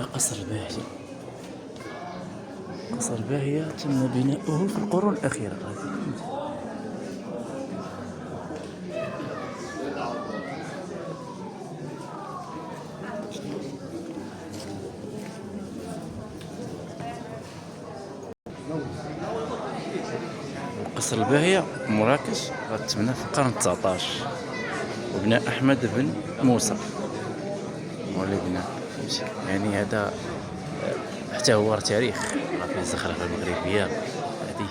هذا قصر باهية. قصر باهية تم بناؤه في القرون الأخيرة. قصر الباهية مراكش غتبنى في القرن 19 وبناء أحمد بن موسى مولي بناء. يعني هذا حتى هو تاريخ فيه الزخرفة المغربية هذه.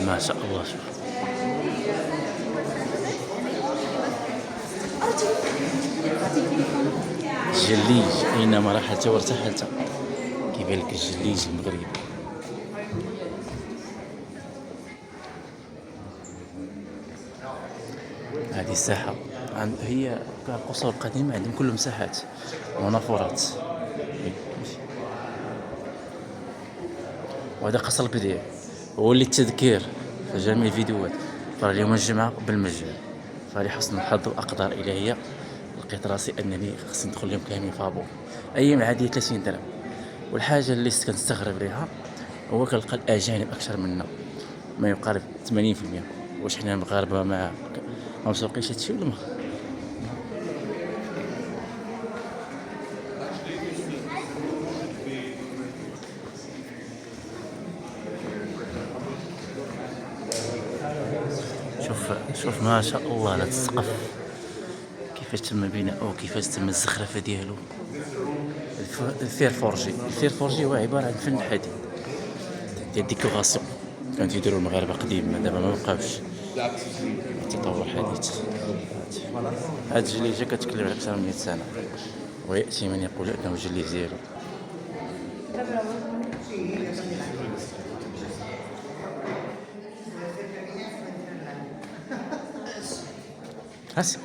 ما شاء الله. شوف الجليج أينما رحلت وارتحلت كيبان لك الجليج المغربي. هذه الساحة هي القصور القديمة عندهم كل مساحات ونافورات. وهذا قصر البديع هو اللي التذكير في جميع الفيديوهات اليوم الجمعة بالمجان. فلحسن الحظ وأقدار إلهية لقيت راسي أنني خصني ندخل اليوم كامل فابور. أيام عادية 30 درهم. والحاجة اللي كنستغرب ليها هو كنلقى الأجانب أكثر منا ما يقارب 80%. واش حنا المغاربة ما مسوقينش هادشي ولا ما؟ شوف ما شاء الله هذا السقف كيفاش تم بناؤه وكيفاش تم الزخرفة ديالو. الفير فورجي هو عبارة عن فن حديد ديال ديكوراسيون كانت يديروا المغاربة قديما. دابا ما بقاوش التطور حديث. هاد الجليجة كتكلم على أكثر من 100 سنة ويأتي من يقول أنه الجليج ديالو. راسك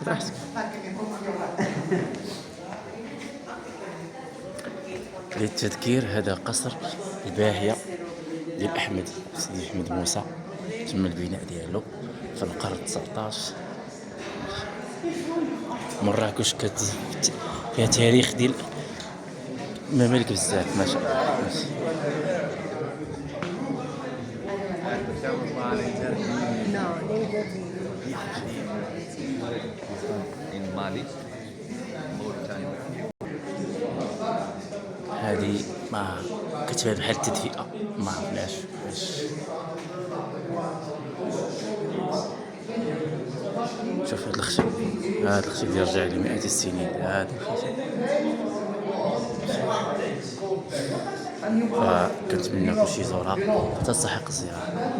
للتذكير هذا قصر الباهية ديال سيدي أحمد موسى. تم البناء ديالو في القرن 19. مراكش فيها تاريخ ديال ممالك بزاف ما شاء الله. هذه ما كتبان بحال التدفئة ما عرفناش واش. شوف هذا الخشب. هذا الخشب يرجع لمئات السنين. هذا الخشب فكنتمنى كلشي يزورها تستحق الزيارة.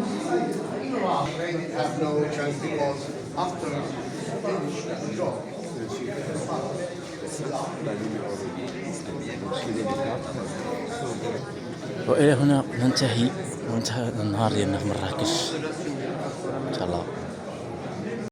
وإلى هنا ننتهي وانتهى النهار ديالنا في مراكش إن شاء الله.